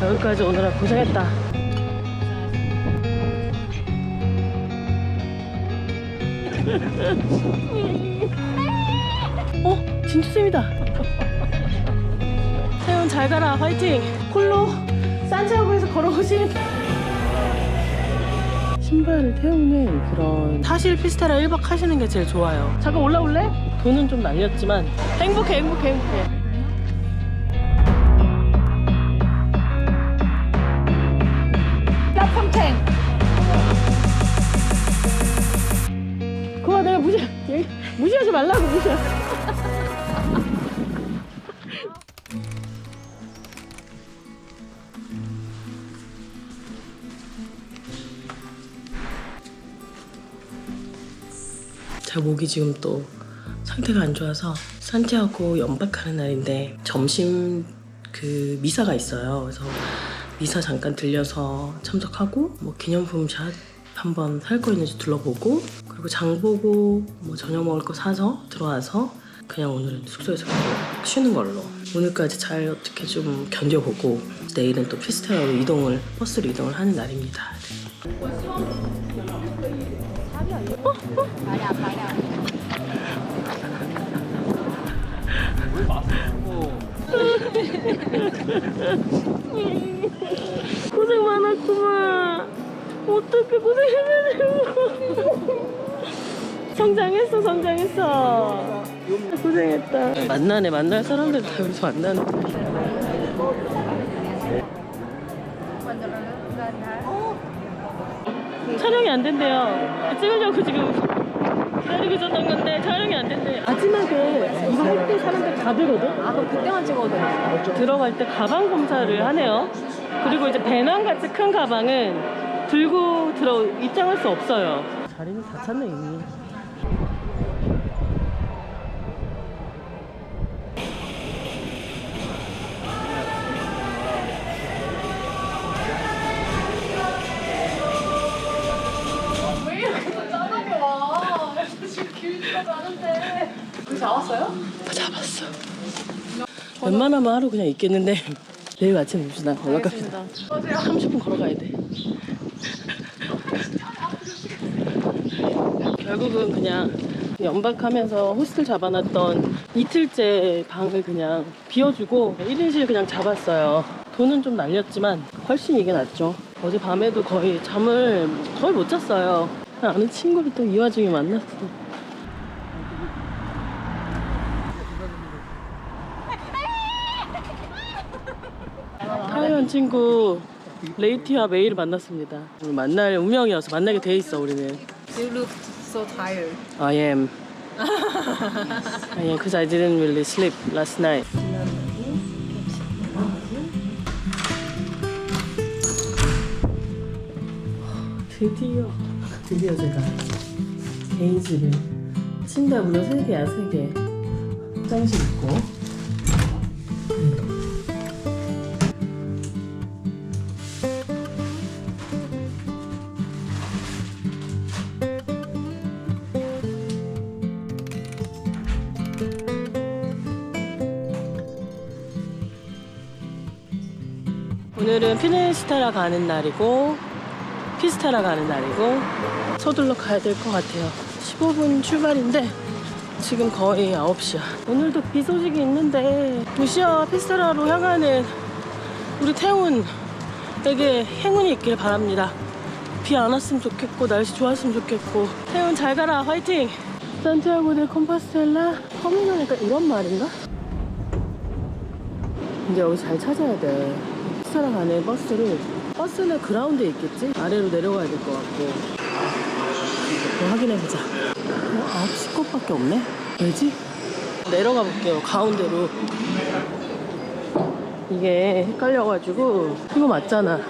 여기까지 오느라 고생했다. 진주쌤이다. 태훈 잘 가라. 화이팅. 홀로 산티아고에서 걸어오신 신발을 태우는 그런 사실 피스테라 1박 하시는 게 제일 좋아요. 잠깐 올라올래? 돈은 좀 날렸지만 행복해. 플랫폼 10. 그거 내가 무시하지 말라고 무시하. 제 목이 지금 또 상태가 안 좋아서 산티아고 연박하는 날인데 점심 그 미사가 있어요. 그래서 미사 잠깐 들려서 참석하고 뭐 기념품 샷 한번 살 거 있는지 둘러보고 그리고 장 보고 뭐 저녁 먹을 거 사서 들어와서 그냥 오늘은 숙소에서 쉬는 걸로 오늘까지 잘 어떻게 좀 견뎌보고 내일은 또 피스테라로 버스로 이동을 하는 날입니다. 고생 많았구만. 어떻게 고생해가지고. 성장했어. 고생했다. 만날 사람들 다 여기서 만나는. 촬영이 안 된대요. 찍으려고 지금 기다리고 있었던 건데 촬영이 안 된대요. 마지막에 이거 할 때 사람들 다 들거든? 그럼 그때만 찍어도 돼. 들어갈 때 가방 검사를 하네요. 그리고 이제 배낭같이 큰 가방은 들고 입장할 수 없어요. 자리는 다 찼네 이미. 잡았어요? 잡았어. 웬만하면 하루 그냥 있겠는데 내일 아침 봅시다. 올라갑시다. 30분 걸어가야 돼. 결국은 그냥 연박하면서 호스텔 잡아놨던 이틀째 방을 그냥 비워주고 1인실 그냥 잡았어요. 돈은 좀 날렸지만 훨씬 이게 낫죠. 어제 밤에도 거의 잠을 거의 못 잤어요. 아는 친구를 또 이 와중에 만났어. 타이완 친구 레이티와 메이를 만났습니다. 오늘 만날 운명이어서 만나게 돼 있어 우리는. You look so tired. I am because I didn't really sleep last night. 드디어 제가 개인실을 침대 무려 3개야 3개. 화장실 있고 오늘은 피네스테라 가는 날이고 피스테라 가는 날이고 서둘러 가야 될 것 같아요. 15분 출발인데 지금 거의 9시야. 오늘도 비 소식이 있는데 루시아와 피스테라로 향하는 우리 태훈에게 행운이 있길 바랍니다. 비 안 왔으면 좋겠고 날씨 좋았으면 좋겠고. 태훈 잘 가라. 화이팅. 산티아고 데 콤파스텔라 터미널이니까 이런 말인가? 근데 여기 잘 찾아야 돼. 피스테라 가는 버스는 그라운드에 있겠지? 아래로 내려가야 될 것 같고. 확인해보자. 9시 곳밖에 없네? 왜지? 내려가 볼게요. 가운데로. 이게 헷갈려가지고. 이거 맞잖아.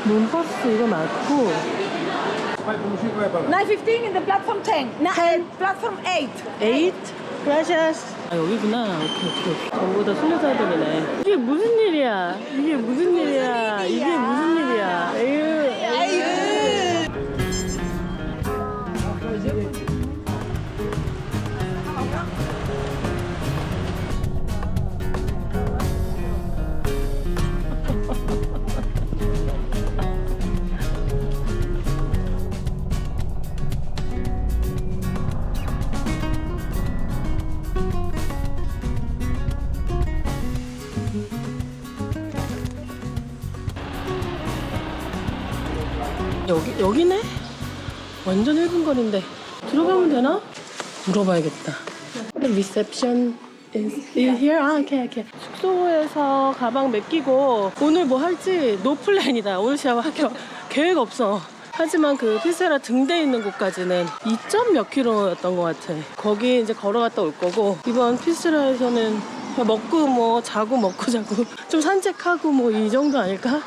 문버스 이거 맞고. 9:15 in the platform 10. 10, platform 8. 8? Gracias. 아 여기구나. 오케이. 전부 다 순례자들이네. 이게 무슨 일이야? 이게 무슨 일이야? 에휴. 여기네? 완전 1분 거리인데 들어가면 되나? 물어봐야겠다. The reception is here? 아, 오케이. 숙소에서 가방 맡기고 오늘 뭐 할지 노 플랜이다. 오늘 진짜 학교 계획 없어. 하지만 그 피스테라 등대 있는 곳까지는 2점 몇 킬로였던 것 같아. 거기 이제 걸어갔다 올 거고 이번 피스테라에서는 그냥 먹고 뭐 자고 먹고 자고 좀 산책하고 뭐 이 정도 아닐까?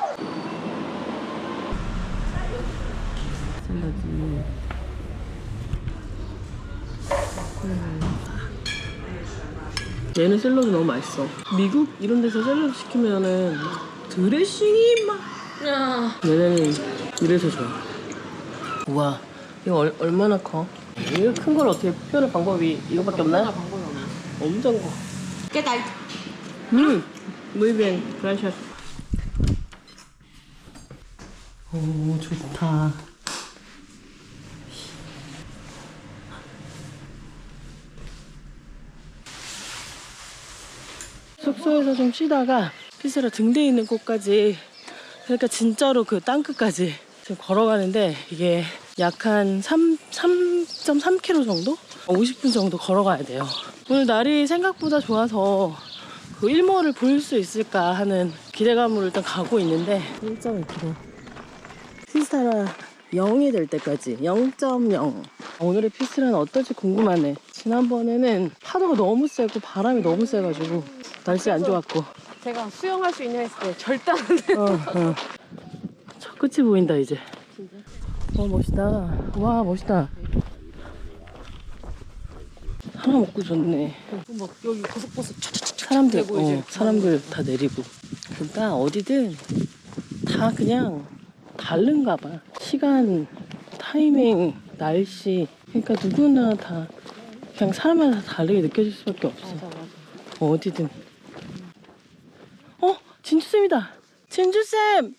얘는 샐러드 너무 맛있어. 미국 이런 데서 샐러드 시키면은 드레싱이 막 얘네는 이래서 좋아. 우와, 이거 얼마나 커? 이거 큰 걸 어떻게 표현할 방법이 이거밖에 없나? 엄청 커. Cái tay. Muy bien, gracias. 오, 좋다. 숙소에서 좀 쉬다가 피스테라 등대 있는 곳까지, 그러니까 진짜로 그 땅끝까지 지금 걸어가는데 이게 약 한 3.3km 정도? 50분 정도 걸어가야 돼요. 오늘 날이 생각보다 좋아서 그 일몰을 볼 수 있을까 하는 기대감으로 일단 가고 있는데 1.2km. 피스테라 0이 될 때까지 0.0. 오늘의 피스테라는 어떨지 궁금하네. 지난번에는 파도가 너무 세고 바람이 너무 세가지고 날씨 안 좋았고. 제가 수영할 수 있냐 했을 때 절대 안 돼. 저 끝이 보인다 이제. 진짜? 멋있다. 와, 멋있다. 하나 먹고 좋네. 막 여기 고속버스 사람들, 보이지? 사람들 다 내리고. 그러니까 어디든 다 그냥 다른가 봐. 시간, 타이밍, 날씨. 그러니까 누구나 다 그냥 사람마다 다 다르게 느껴질 수밖에 없어. 맞아. 어디든. 진주쌤이다. 진주쌤!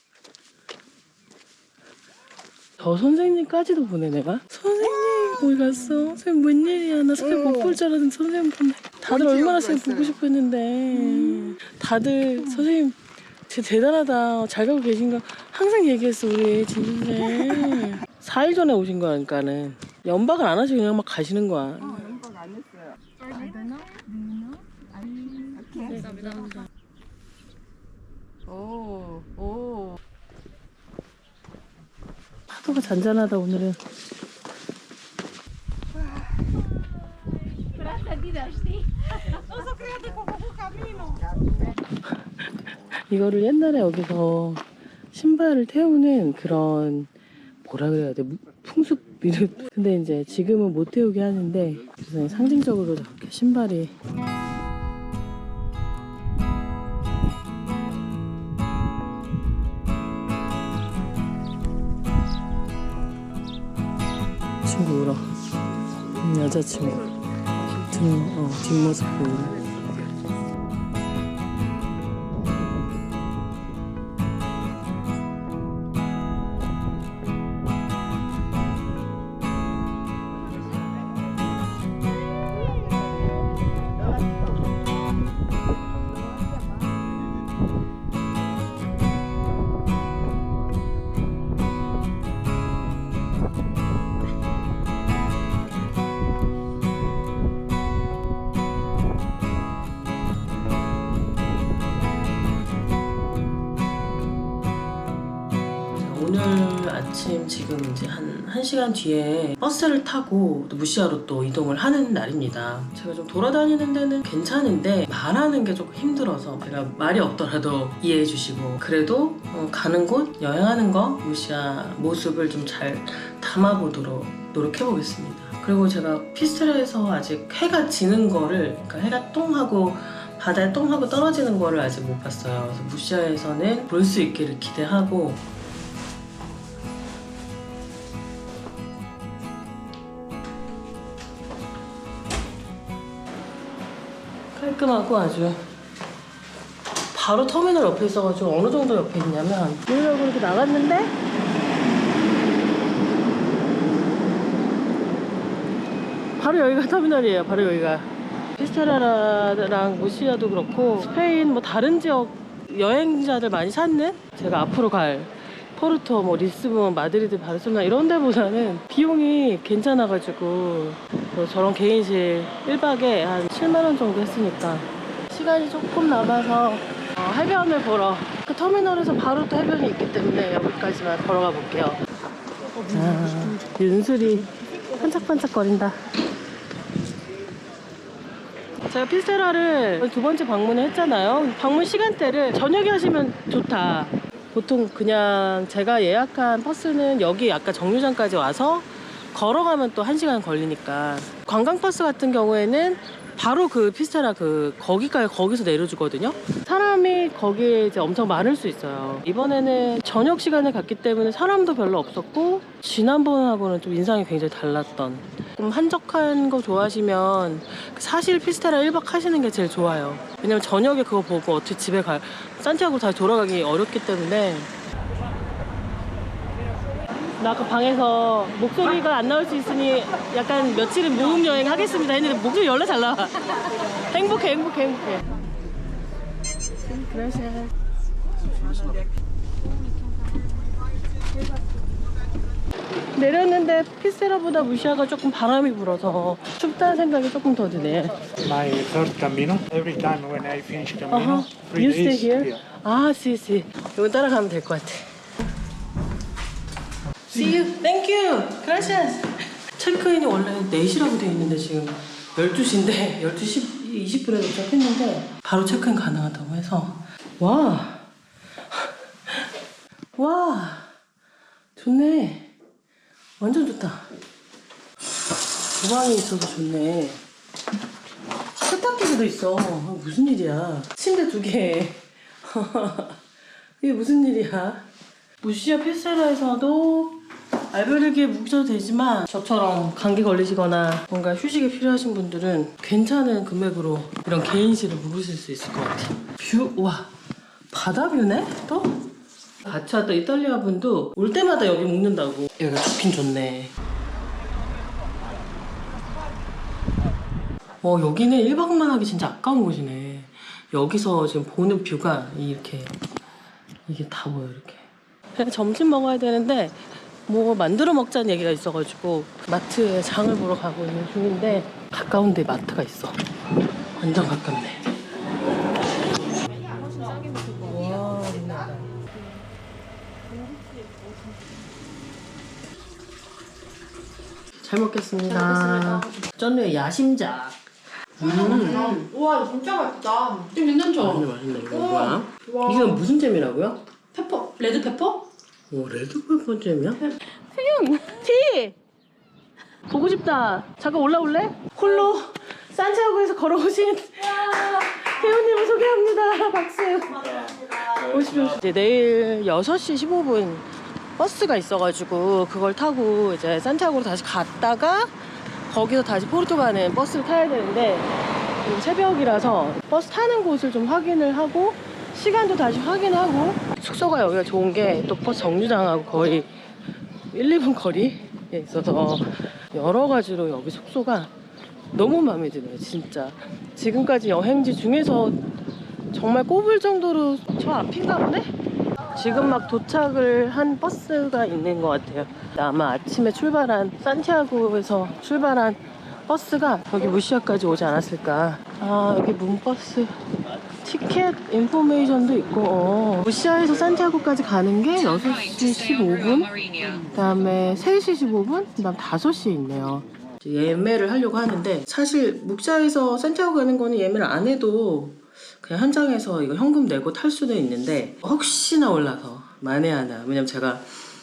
저 선생님까지도 보네, 내가. 선생님, 어디 갔어? 선생님, 뭔 일이야? 나 선생님 못 볼 줄 알았는데 선생님 보네. 다들 얼마나 선생님 보고 싶어 했는데. 다들 선생님, 진짜 대단하다. 잘 가고 계신가? 항상 얘기했어, 우리 진주쌤. 4일 전에 오신 거니까는. 연박을 안 하시고 그냥 막 가시는 거야. 연박 안 했어요. 감사합니다. 오. 파도가 잔잔하다, 오늘은. 이거를 옛날에 여기서 신발을 태우는 그런 뭐라 그래야 돼? 풍습 이런. 근데 이제 지금은 못 태우게 하는데 그래서 상징적으로 저렇게 신발이. 친구 울어. 여자친구. 뒷모습 보이네. 오늘 아침 지금 이제 한 1시간 뒤에 버스를 타고 또 무시아로 또 이동을 하는 날입니다. 제가 좀 돌아다니는 데는 괜찮은데 말하는 게 조금 힘들어서 제가 말이 없더라도 이해해 주시고 그래도 가는 곳, 여행하는 거 무시아 모습을 좀 잘 담아보도록 노력해 보겠습니다. 그리고 제가 피스테라에서 아직 해가 지는 거를, 그러니까 해가 똥하고 바다에 똥하고 떨어지는 거를 아직 못 봤어요. 그래서 무시아에서는 볼 수 있기를 기대하고. 깔끔하고 아주 바로 터미널 옆에 있어가지고 어느 정도 옆에 있냐면 이러고 이렇게 나갔는데 바로 여기가 터미널이에요. 바로 여기가. 피스테라랑 무시아도 그렇고 스페인 뭐 다른 지역 여행자들 많이 찾는 제가 앞으로 갈 포르토, 뭐 리스본, 마드리드, 바르셀로나 이런 데보다는 비용이 괜찮아가지고 저런 개인실 1박에 한 7만 원 정도 했으니까 시간이 조금 남아서 해변을 보러 그 터미널에서 바로 또 해변이 있기 때문에 여기까지만 걸어가 볼게요. 윤술이 반짝반짝거린다. 제가 피스테라를 두 번째 방문을 했잖아요. 방문 시간대를 저녁에 하시면 좋다. 보통 그냥 제가 예약한 버스는 여기 아까 정류장까지 와서 걸어가면 또 1시간 걸리니까, 관광버스 같은 경우에는 바로 그 피스테라 거기서 내려주거든요. 사람이 거기에 이제 엄청 많을 수 있어요. 이번에는 저녁 시간에 갔기 때문에 사람도 별로 없었고, 지난번하고는 좀 인상이 굉장히 달랐던. 좀 한적한 거 좋아하시면 사실 피스테라 1박 하시는 게 제일 좋아요. 왜냐면 저녁에 그거 보고 어떻게 산티아고 다시 돌아가기 어렵기 때문에. 나 아까 방에서 목소리가 안 나올 수 있으니 약간 며칠은 모험 여행 하겠습니다 했는데 목소리 연락 잘 나와. 행복해. 내렸는데 피스테라보다 무시아가 조금 바람이 불어서 춥다는 생각이 조금 더 드네. My third Camino. Every time when I finish Camino, 3 You stay days here? 아, see. 이거 따라가면 될 것 같아. See you. Thank you. Gracias. 체크인이 원래 4시라고 돼 있는데 지금 12시인데 12시 20분에 도착했는데 바로 체크인 가능하다고 해서 와 좋네. 완전 좋다. 주방이 있어서 좋네. 세탁기도 있어. 무슨 일이야. 침대 2개. 이게 무슨 일이야. 무시아 피스테라에서도 알베르기에 묵셔도 되지만 저처럼 감기 걸리시거나 뭔가 휴식이 필요하신 분들은 괜찮은 금액으로 이런 개인실을 묵으실 수 있을 것 같아요. 와, 바다 뷰네? 또? 같이 왔던 이탈리아 분도 올 때마다 여기 묵는다고. 여기가 좋긴 좋네. 여기는 1박만 하기 진짜 아까운 곳이네. 여기서 지금 보는 뷰가 이게 다 보여. 이렇게 그냥 점심 먹어야 되는데 뭐 만들어 먹자는 얘기가 있어가지고 마트에 장을 보러 가고 있는 중인데, 가까운 데 마트가 있어. 완전 가깝네. 와, 잘 먹겠습니다. 쩐누의 야심작. 우와, 이거 진짜 맛있다. 좀 괜찮죠? 완전 맛있네. 이거 뭐야? 이게 무슨 잼이라고요? 페퍼, 레드페퍼? 오, 레드페퍼 잼이야? 태경! 티! 보고 싶다. 잠깐 올라올래? 홀로 산티아고에서 걸어오신 태훈님을 소개합니다. 박수. 오십시오. 이제 내일 6시 15분 버스가 있어가지고 그걸 타고 이제 산티아고로 다시 갔다가 거기서 다시 포르투 가는 버스를 타야 되는데, 지금 새벽이라서 버스 타는 곳을 좀 확인을 하고 시간도 다시 확인하고. 숙소가 여기가 좋은 게 또 버스 정류장하고 거의 1, 2분 거리에 있어서 여러 가지로 여기 숙소가 너무 마음에 드네요. 진짜 지금까지 여행지 중에서 정말 꼽을 정도로 저 앞인가 보네? 지금 막 도착을 한 버스가 있는 것 같아요. 아마 아침에 산티아고에서 출발한 버스가 여기 무시아까지 오지 않았을까. 아, 여기 문버스 티켓 인포메이션도 있고. 무시아에서 산티아고까지 가는 게 6시 15분, 그 다음에 3시 15분, 그 다음 5시에 있네요. 예매를 하려고 하는데, 사실 무시아에서 산티아고 가는 거는 예매를 안 해도 그냥 현장에서 이거 현금 내고 탈 수도 있는데, 혹시나 올라서 만에 하나, 왜냐면 제가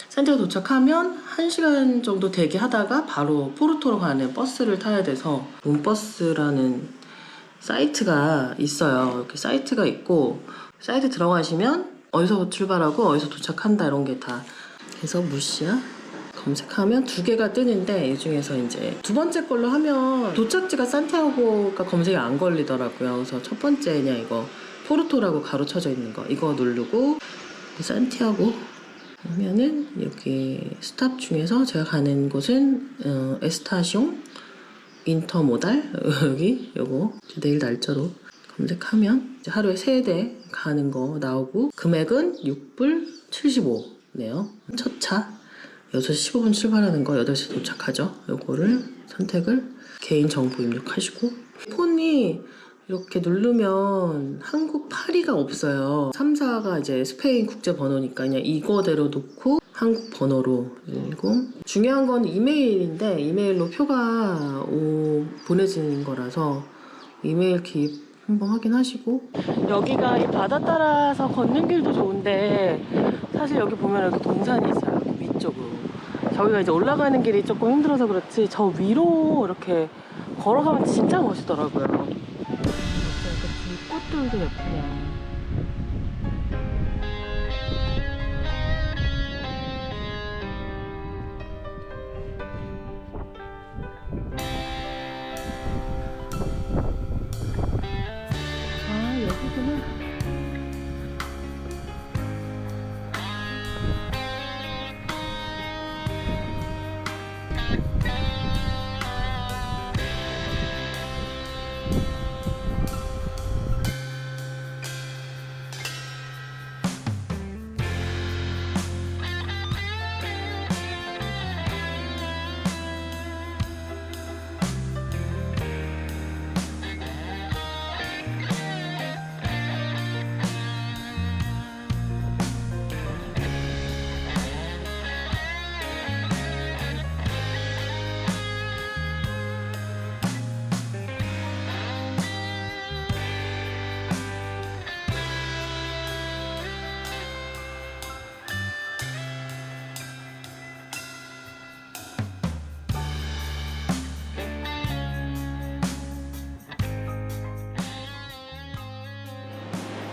산티아고 도착하면 1시간 정도 대기하다가 바로 포르토로 가는 버스를 타야 돼서 문버스라는 사이트가 있어요. 이렇게 사이트가 있고, 사이트 들어가시면 어디서 출발하고 어디서 도착한다 이런 게 다 해서 무시아 검색하면 2개가 뜨는데, 이 중에서 이제 2번째 걸로 하면 도착지가 산티아고가 검색이 안 걸리더라고요. 그래서 첫 번째 그냥 이거 포르토라고 가로쳐져 있는 거 이거 누르고 산티아고 하면은 여기 스탑 중에서 제가 가는 곳은 에스타숑 인터모달 여기 요거 내일 날짜로 검색하면 이제 하루에 3대 가는 거 나오고, 금액은 6불 75. 네요. 첫 차 6시 15분 출발하는 거 8시 도착하죠. 요거를 선택을 개인 정보 입력하시고 폰이 이렇게 누르면 한국 파리가 없어요. 3, 4가 이제 스페인 국제 번호니까 그냥 이거대로 놓고 한국 번호로 10. 중요한 건 이메일인데 이메일로 표가 보내지는 거라서 이메일 기입 한번 확인하시고 여기가 이 바다 따라서 걷는 길도 좋은데 사실 여기 보면 이렇게 동산이 있어요. 여기 위쪽으로. 저기가 이제 올라가는 길이 조금 힘들어서 그렇지 저 위로 이렇게 걸어가면 진짜 멋있더라고요. 이렇게 불꽃들도 예쁘네요. 아 여기구나.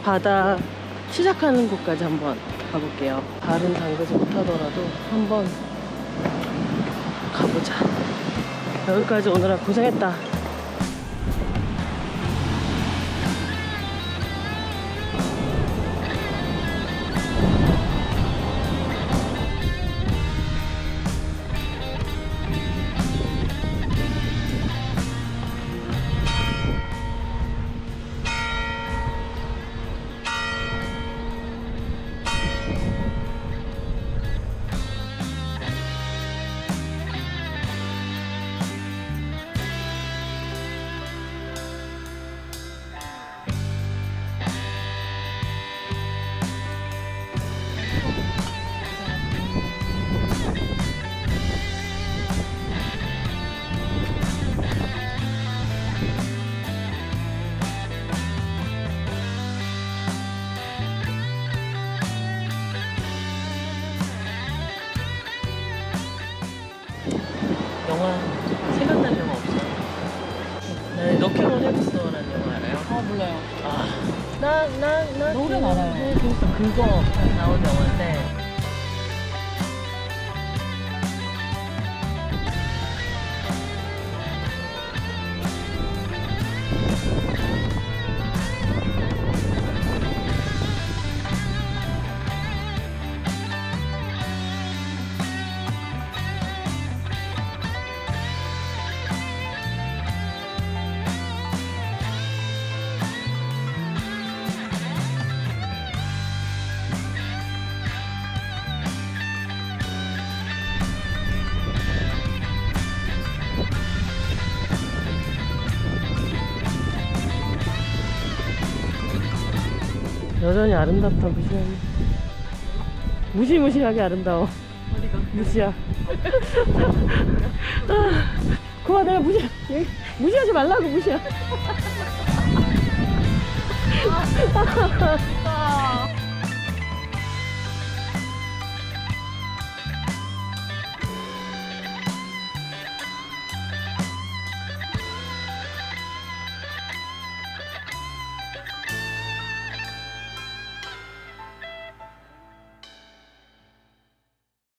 바다 시작하는 곳까지 한번 가볼게요. 다른 장비지 못하더라도 한번 가보자. 여기까지 오느라 고생했다. 영화 생각나는 영화 없어요? 네, 럭키런 헤브스터라는 영화 알아요? 아 몰라요. 나 노래는 알아요. 네, 그거 나온 영화인데 여전히 아름답다. 무시무시하게 아름다워. 어디가? 무시야. 그만 내가 무시하지 말라고. 무시야. 아.